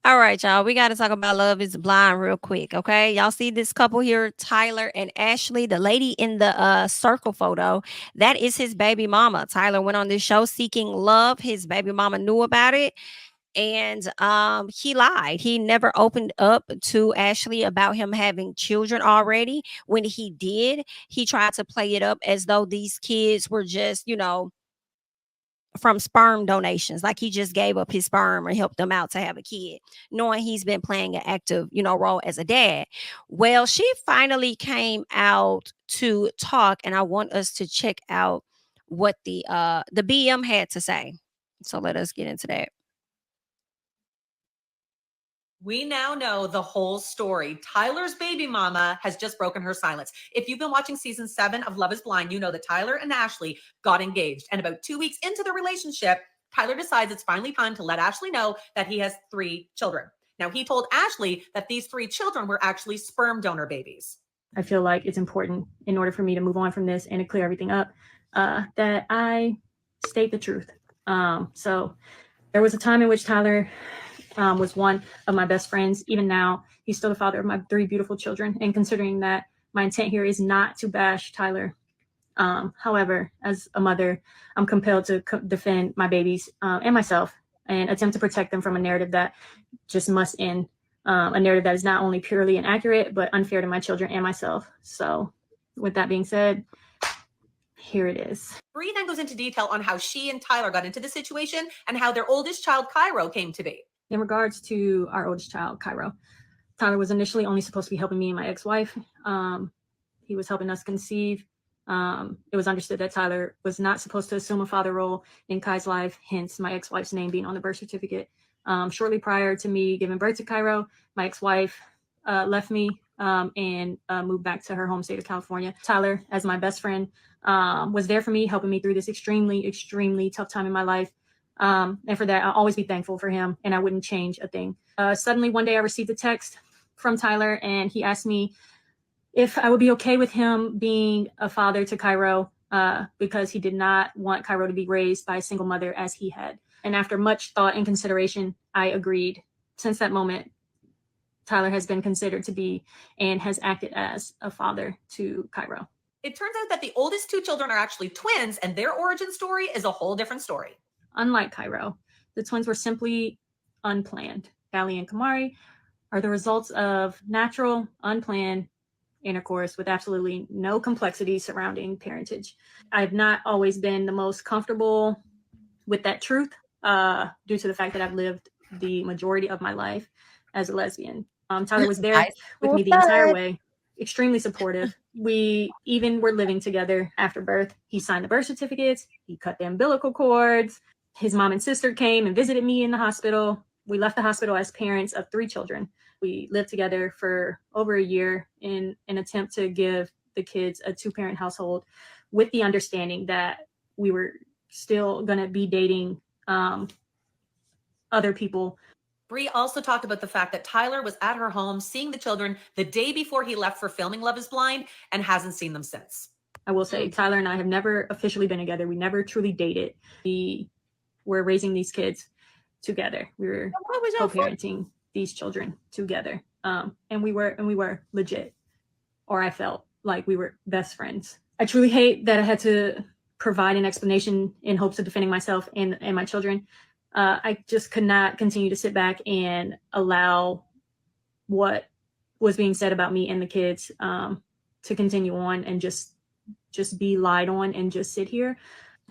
All right, y'all. We got to talk about Love is Blind real quick, okay? Y'all see this couple here, Tyler and Ashley, the lady in the circle photo. That is his baby mama. Tyler went on this show seeking love. His baby mama knew about it, and he lied. He never opened up to Ashley about him having children already. When he did, he tried to play it up as though these kids were just, from sperm donations, like he just gave up his sperm or helped them out to have a kid, knowing he's been playing an active, role as a dad. Well, she finally came out to talk, and I want us to check out what the BM had to say. So let us get into that. We now know the whole story. Tyler's baby mama has just broken her silence. If you've been watching season 7 of Love is Blind, you know that Tyler and Ashley got engaged. And about 2 weeks into the relationship, Tyler decides it's finally time to let Ashley know that he has 3 children. Now, he told Ashley that these 3 children were actually sperm donor babies. I feel like it's important, in order for me to move on from this and to clear everything up, that I state the truth. So there was a time in which Tyler was one of my best friends. Even now, he's still the father of my 3 beautiful children. And considering that my intent here is not to bash Tyler, however, as a mother, I'm compelled to defend my babies and myself and attempt to protect them from a narrative that just must end. A narrative that is not only purely inaccurate, but unfair to my children and myself. So with that being said, here it is. Bree then goes into detail on how she and Tyler got into the situation and how their oldest child, Cairo, came to be. In regards to our oldest child, Cairo, Tyler was initially only supposed to be helping me and my ex-wife. He was helping us conceive. It was understood that Tyler was not supposed to assume a father role in Kai's life, hence my ex-wife's name being on the birth certificate. Shortly prior to me giving birth to Cairo, my ex-wife left me and moved back to her home state of California. Tyler, as my best friend, was there for me, helping me through this extremely, extremely tough time in my life. And for that, I'll always be thankful for him, and I wouldn't change a thing. Suddenly, one day I received a text from Tyler, and he asked me if I would be okay with him being a father to Cairo, because he did not want Cairo to be raised by a single mother as he had. And after much thought and consideration, I agreed. Since that moment, Tyler has been considered to be and has acted as a father to Cairo. It turns out that the oldest 2 children are actually twins, and their origin story is a whole different story. Unlike Cairo, the twins were simply unplanned. Callie and Kamari are the results of natural, unplanned intercourse with absolutely no complexity surrounding parentage. I've not always been the most comfortable with that truth, due to the fact that I've lived the majority of my life as a lesbian. Tyler was there with me the entire way, extremely supportive. We even were living together after birth. He signed the birth certificates. He cut the umbilical cords. His mom and sister came and visited me in the hospital. We left the hospital as parents of 3 children. We lived together for over a year in an attempt to give the kids a 2-parent household, with the understanding that we were still going to be dating other people. Bree also talked about the fact that Tyler was at her home seeing the children the day before he left for filming Love is Blind and hasn't seen them since. I will say Tyler and I have never officially been together. We never truly dated. We were raising these kids together. We were co-parenting these children together. And we were legit, or I felt like we were best friends. I truly hate that I had to provide an explanation in hopes of defending myself and my children. I just could not continue to sit back and allow what was being said about me and the kids to continue on and just be lied on and just sit here.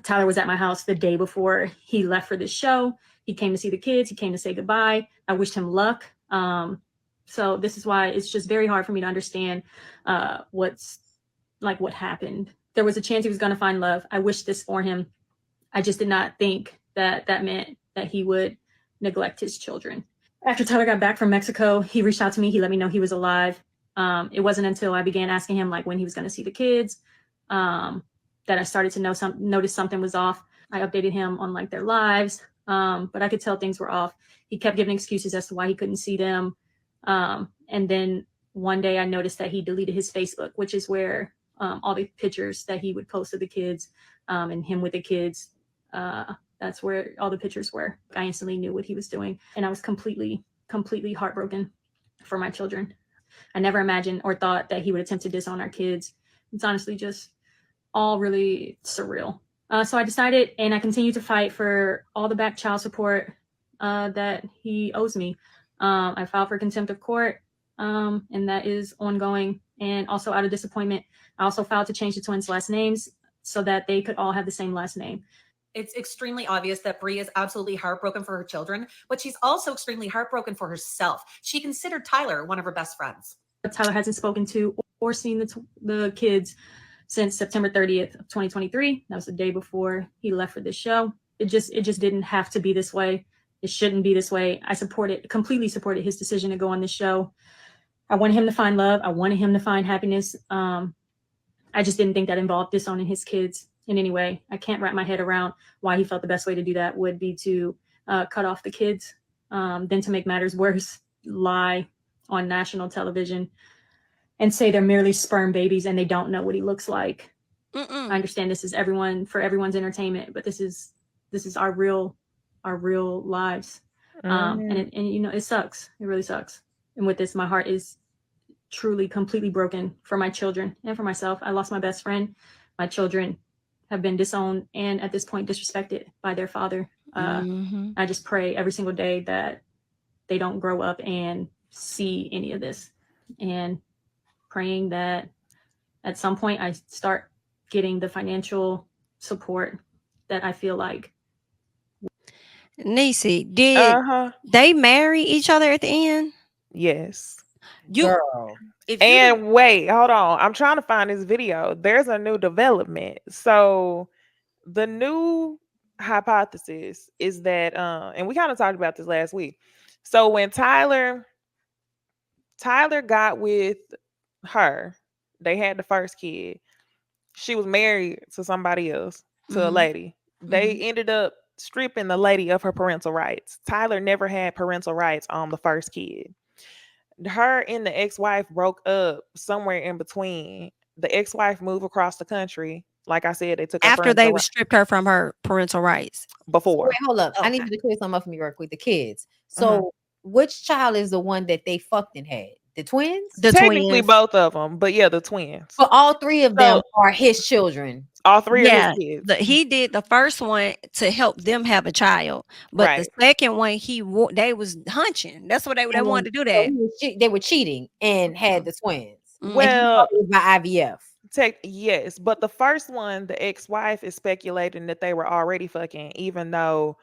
Tyler was at my house the day before he left for this show. He came to see the kids. He came to say goodbye. I wished him luck. So this is why it's just very hard for me to understand what happened. There was a chance he was going to find love. I wished this for him. I just did not think that meant that he would neglect his children. After Tyler got back from Mexico, he reached out to me. He let me know he was alive. It wasn't until I began asking him when he was going to see the kids that I started to notice something was off. I updated him on their lives, but I could tell things were off. He kept giving excuses as to why he couldn't see them. And then one day I noticed that he deleted his Facebook, which is where all the pictures that he would post of the kids and him with the kids, that's where all the pictures were. I instantly knew what he was doing, and I was completely completely heartbroken for my children. I never imagined or thought that he would attempt to disown our kids. It's honestly just all really surreal. So I decided, and I continue to fight for all the back child support that he owes me. I filed for contempt of court, and that is ongoing. And also, out of disappointment, I also filed to change the twins' last names so that they could all have the same last name. It's extremely obvious that Bree is absolutely heartbroken for her children, but she's also extremely heartbroken for herself. She considered Tyler one of her best friends. Tyler hasn't spoken to or seen the kids since September 30th of 2023. That was the day before he left for this show. It just didn't have to be this way. It shouldn't be this way. I completely supported his decision to go on this show. I wanted him to find love. I wanted him to find happiness. I just didn't think that involved disowning his kids in any way. I can't wrap my head around why he felt the best way to do that would be to cut off the kids, then to make matters worse, lie on national television and say they're merely sperm babies and they don't know what he looks like. I understand this is everyone's entertainment, but this is our real lives. And you know, it sucks. It really sucks. And with this, my heart is truly completely broken for my children and for myself. I lost my best friend. My children have been disowned and at this point disrespected by their father. I just pray every single day that they don't grow up and see any of this, and praying that at some point I start getting the financial support that I feel like. Nisi, did they marry each other at the end? Yes. Girl. And wait, hold on. I'm trying to find this video. There's a new development. So the new hypothesis is that, and we kind of talked about this last week. So when Tyler got with her, they had the first kid. She was married to somebody else, to a lady. They ended up stripping the lady of her parental rights. Tyler never had parental rights on the first kid. Her and the ex-wife broke up somewhere in between. The ex-wife moved across the country. Like I said, they took her after they stripped her from her parental rights. Before. Wait, hold up. I need you to clear something up for me real quick. The kids. So which child is the one that they fucked and had? The twins? Technically both of them, but yeah, the twins. But all three of them are his children. All three of his kids. He did the first one to help them have a child, but the second one they was hunching. That's what they wanted to do. That they were cheating and had the twins. Well, by IVF. Yes, but the first one, the ex-wife is speculating that they were already fucking, even though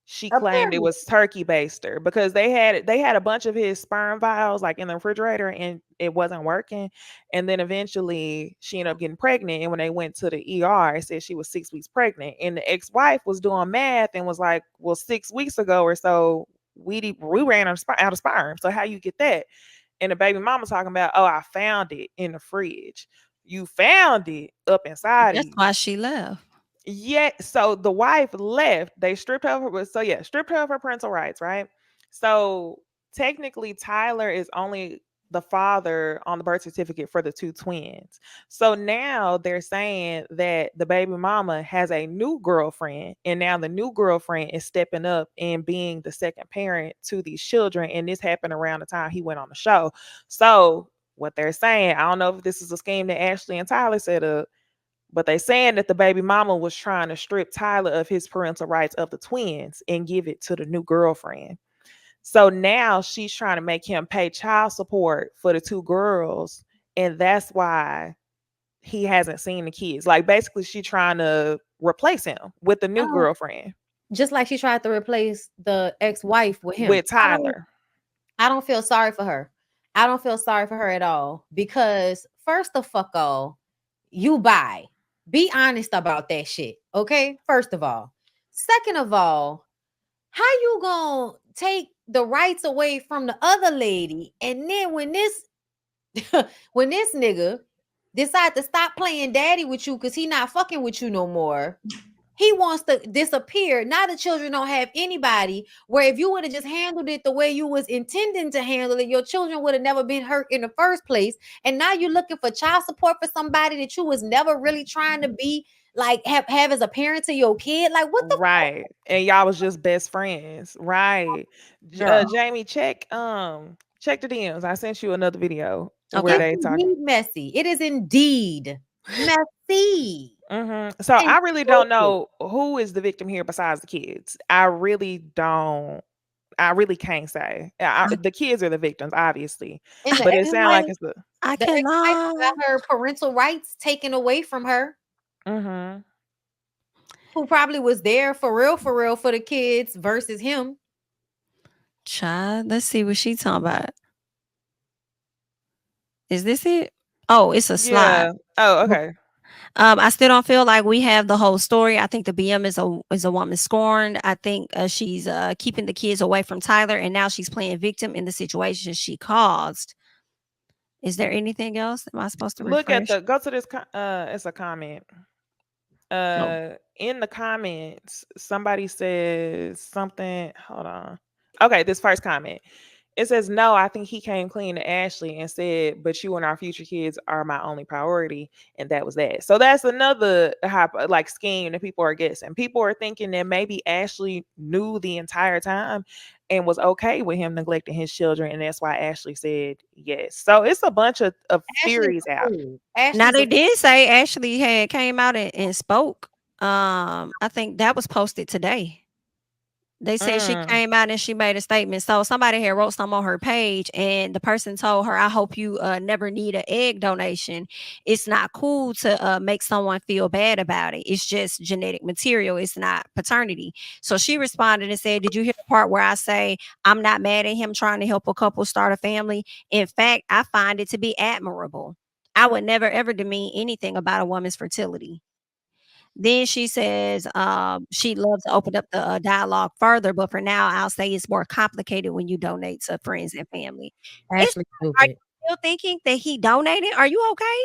she claimed it was turkey baster, because they had a bunch of his sperm vials like in the refrigerator and it wasn't working. And then eventually she ended up getting pregnant. And when they went to the ER, it said she was 6 weeks pregnant. And the ex-wife was doing math and was like, well, 6 weeks ago or so, we ran out of sperm. So how you get that? And the baby mama talking about, oh, I found it in the fridge. You found it up inside. That's why she left. Yeah, so the wife left. They stripped her of her parental rights, right? So technically, Tyler is only the father on the birth certificate for the two twins. So now they're saying that the baby mama has a new girlfriend, and now the new girlfriend is stepping up and being the second parent to these children. And this happened around the time he went on the show. So what they're saying, I don't know if this is a scheme that Ashley and Tyler set up, but they saying that the baby mama was trying to strip Tyler of his parental rights of the twins and give it to the new girlfriend. So now she's trying to make him pay child support for the two girls. And that's why he hasn't seen the kids. Like basically she's trying to replace him with the new girlfriend. Just like she tried to replace the ex-wife with him. With Tyler. I don't feel sorry for her. I don't feel sorry for her at all. Because first of all, you buy. Be honest about that shit, okay? First of all. Second of all, how you gonna take the rights away from the other lady, and then when this nigga decide to stop playing daddy with you because he not fucking with you no more, he wants to disappear. Now the children don't have anybody, where if you would have just handled it the way you was intending to handle it, your children would have never been hurt in the first place. And now you're looking for child support for somebody that you was never really trying to be like have as a parent to your kid. Like what the Right. And y'all was just best friends. Right. girl? Jamie, check the DMs. I sent you another video where Okay. It's they talking. indeed messy. It is indeed messy. So And I really don't stupid. know who is the victim here besides the kids. I really don't. I really can't say. The kids are the victims, obviously, And the but it sounds like ex-wife, it's the. I the ex-wife cannot. got her parental rights taken away from her, Mm-hmm. who probably was there for real for the kids versus him. Child, let's see what she talking about. Is this it? Oh, it's a slide. Yeah. Oh, okay. I still don't feel like we have the whole story. I think the BM is a woman scorned. I think she's keeping the kids away from Tyler, and now she's playing victim in the situation she caused. Is there anything else? Am I supposed to Look at refresh? the go to this. It's a comment. No. In the comments, somebody says something. Hold on. Okay, this first comment. It says, no, I think he came clean to Ashley and said, but you and our future kids are my only priority. And that was that. So that's another like scheme that people are guessing. People are thinking that maybe Ashley knew the entire time and was okay with him neglecting his children. And that's why Ashley said yes. So it's a bunch of Ashley's theories a out. fool. Now Ashley's they a did say Ashley had came out and spoke. I think that was posted today. They said she Mm, came out and she made a statement. So somebody had wrote something on her page, and the person told her, "I hope you never need an egg donation. It's not cool to make someone feel bad about it. It's just genetic material. It's not paternity." So she responded and said, "Did you hear the part where I say I'm not mad at him trying to help a couple start a family? In fact, I find it to be admirable. I would never ever demean anything about a woman's fertility." Then she says, she'd love to open up the dialogue further, but for now, I'll say it's more complicated when you donate to friends and family. It's Ashley are you stupid. still thinking that he donated? Are you okay?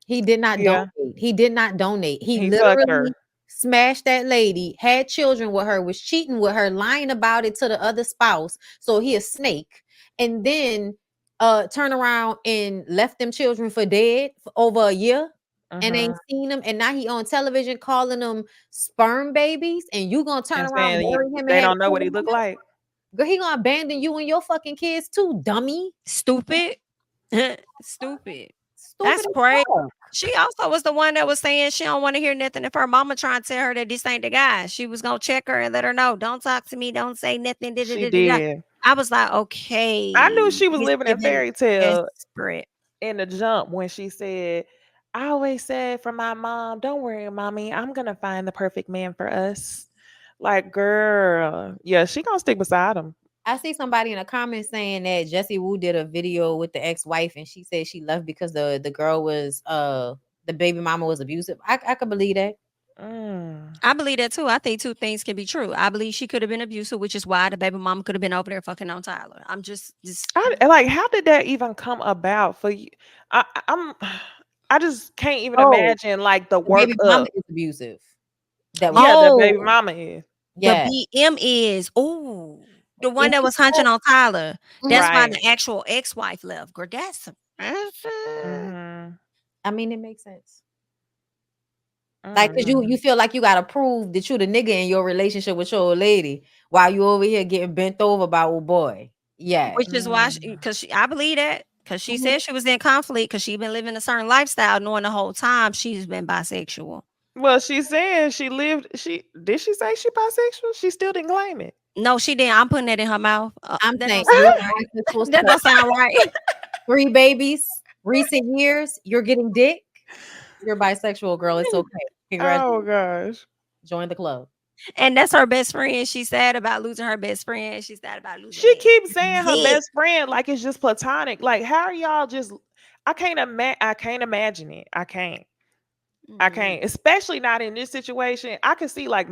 He did not yeah. donate. He did not donate. He He fucked her. literally smashed that lady, had children with her, was cheating with her, lying about it to the other spouse. So he a snake. And then turn around and left them children for dead for over a year and ain't Mhm. seen them. And now he on television calling them sperm babies. And you gonna turn And around, saying marry him and they have don't know what he children with looked him? like. Girl, he gonna abandon you and your fucking kids too, dummy. Stupid. Stupid. Stupid That's as crazy. fuck. She also was the one that was saying she don't want to hear nothing. If her mama trying to tell her that this ain't the guy, she was gonna check her and let her know, don't talk to me, don't say nothing. Da, da, She da, da, da. did. I was like, I knew okay, she was it's living in giving fairy tale desperate. in the jump when she said, I always said for my mom, don't worry, mommy, I'm gonna find the perfect man for us. Like, girl, yeah, she gonna stick beside him. I see somebody in the comments saying that Jessie Wu did a video with the ex-wife and she said she left because the girl was the baby mama was abusive. I could believe that. Mm. I believe that too. I think two things can be true. I believe she could have been abusive, which is why the baby mama could have been over there fucking on Tyler. I'm just Like, how did that even come about for you? I'm I just can't even Oh, imagine like the the baby mama workup. is abusive. That was Yeah, the baby oh, mama is. the yeah. BM is the one And that she was hunching on Tyler. mhm. That's why Right. the actual ex-wife left. Girl, that's Mm-hmm. I mean it makes sense. Like, cause you Mm-hmm. feel like you gotta prove that you the nigga in your relationship with your old lady while you over here getting bent over by old boy. Yeah. which is why because I believe that because she Mhm. said she was in conflict because she been living a certain lifestyle, knowing the whole time she's been bisexual. Well, she said she lived. She did. She say she bisexual. She still didn't claim it. No, she didn't. I'm putting that in her mouth. I'm That saying don't sound you're right. bisexual That slut. don't sound right. 3 babies, recent years, you're getting dick. You're bisexual, girl. It's okay. Oh Congratulations. gosh. Join the club. And that's her best friend. She's sad about losing her best friend. She's sad about losing She that. keeps saying her Dick. best friend like it's just platonic. Like, how are y'all just? I can't imagine it. I can't. I Mm. can't. Especially not in this situation. I can see like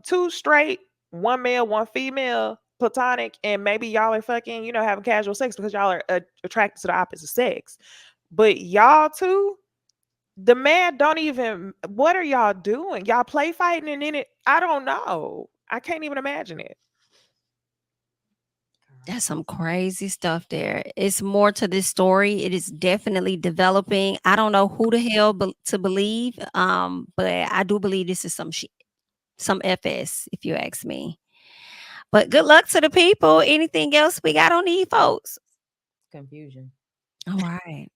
two straight, one male, one female, platonic, and maybe y'all are fucking, having casual sex because y'all are attracted to the opposite sex. But y'all two, the man don't even. What are y'all doing? Y'all play fighting and then it. I don't know. I can't even imagine it. That's some crazy stuff there. It's more to this story. It is definitely developing. I don't know who the hell to believe, but I do believe this is some shit, some FS, if you ask me. But good luck to the people. Anything else we got on these folks? Confusion. All right.